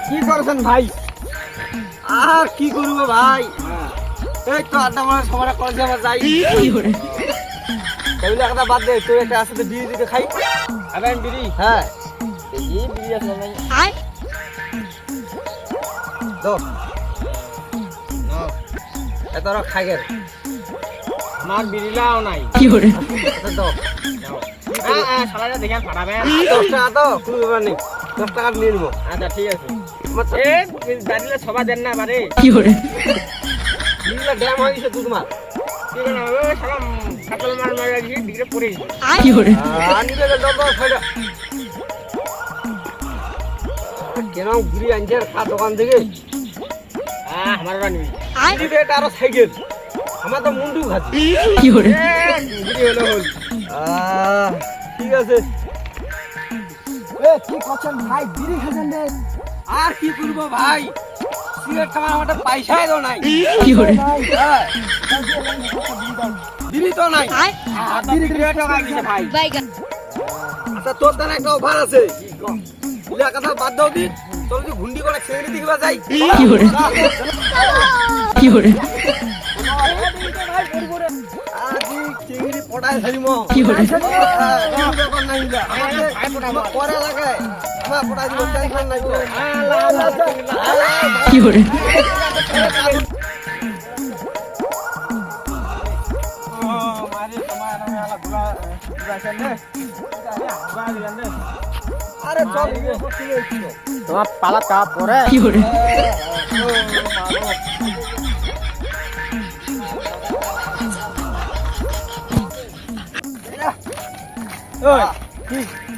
কি করছেন ভাই? আর কি করব ভাই, এই তো আড্ডা মারা সবাই কলেজে আবার যাই। এগুলো একটা বাদ দে, তোর একটা আসতে বিড়ি দিতে খাই। আবেন বিড়ি? হ্যাঁ এই বিড়ি আসলে নাই। দো এত আর খাই গে, আমার বিড়ি লাও নাই। কি করে দো? সারাটা দেখেন ফাটাবেন। 10 টাকা তো কোনো ব্যাপার নেই, 10 টাকা নিয়ে নেবো। আচ্ছা ঠিক আছে। জানিলে সবাই দেন না বারে। কি করে বিড়িলা ড্যাম হয়ে গেছে দুধ মাছ। কি করে সালাম কাতল মার মারা গিয়ে দিকে পড়ে গেছে। কি করে আনিলে দম দম ফাইডা কেন বিড়ি আনছে খা দোকান থেকে। আমার রানি বিড়ি এটা আরো সাইকেল, আমার তো মুন্ডু খাচ্ছি। কি করে বিড়ি হলো হল। ঠিক আছে। কি করছেন ভাই? বিড়ি খাচ্ছেন রে? আর কি করব ভাই, সিগারেট খাওয়ার আমার পয়সাই তো নাই। কি করে বিড়ি তো নাই। বিড়ি টাকা দিছে ভাই। আচ্ছা তোর দানা একটা অফার আছে, ইলা কথা বাদ দাও দি, তোর যদি ঘুন্ডি করে ছেড়ে দিবা যাই। কি করে কি করে আজি চিংড়ি পড়ায় ধরিমো। কি করে ব্যাপার নাই, আমার পড়া লাগে, আমার পড়া দিব টেনশন নাই। কি করে মারি তোমার নামে আলা গুলা গুলাছেন রে। আরে চল তোমার পালা কা পরে। কি করে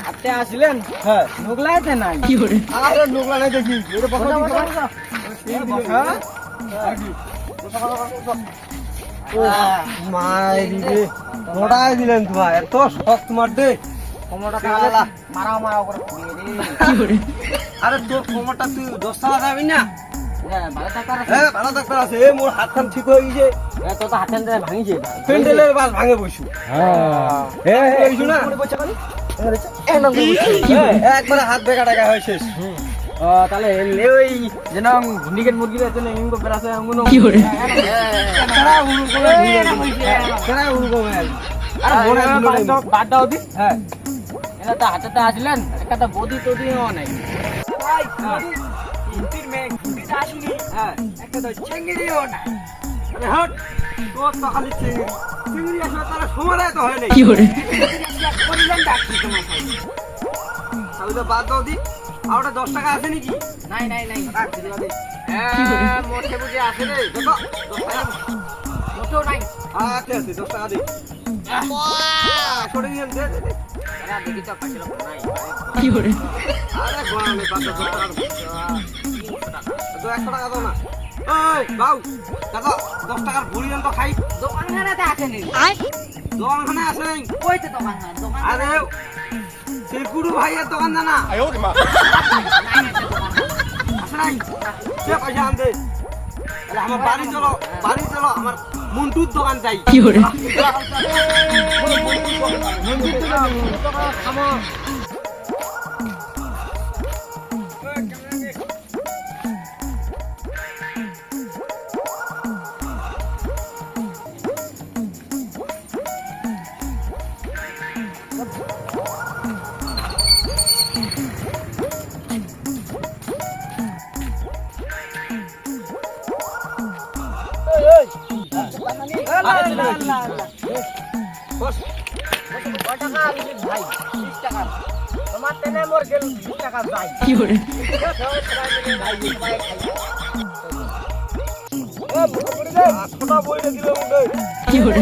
আপনি আসলেন? হ্যাঁ নোগলাইতে নাই। কি করে আরে নোগলা নাই দেখি এটা বসা মাইরি রে মোড়াই দিলেন তোমার, এত শখ তোমার দে। কোমরটা মারা মারা করে কি করে? আরে তোর কোমরটা তুই 10 টাকা যাবি না? হ্যাঁ ভালো ডাক্তার আছে। এই মোর হাতখান ঠিক হয়ে গেছে। তো তো হাতখান ভাঙিছে, প্যান্ডেলের বাল ভাঙে বসু। হ্যাঁ বসু না একবারে হাত বেকা টাকা হয় শেষ। তাহলে ওই যেন ঘুন্ডিকেট মুরগি এমন করে আছে এমন কি করে বাদ দাও দি। হ্যাঁ এটা তো হাতে আসলেন, একটা বদি তদি নাই। একটা তো চিংড়িও নাই। হট তোর তো খালি চিংড়ি চিংড়ি আসলে তারা সময় তো হয় নাই। কি করে তাহলে বাদ দাও দি। আর ওটা 10 টাকা আছে নাকি? নাই নাই নাই মোটে বুঝে আছে রে। দেখো 10 টাকা মোটেও নাই। আচ্ছা আছে 10 টাকা দে। সরে নিয়ে দে দে। আরে দেখি তো পাঁচ টাকা নাই। কি করে আরে গোয়ালে বাদ 10 টাকা 100 টাকা দাও না। এই বাউ দেখো 10 টাকার ভুড়ি তো খাই। দোকানখানাতে আছে নি? দোকানখানা আছে নাই? কইতে দোকান আরে শিরকুড়ু ভাইয়ের দোকান জানা? আছে নাই? সে পয়সা আনতে আমার বাড়ি চলো, বাড়ি চলো, আমার মন্টুর দোকান চাই। কি করে কি করে কি করে কি করে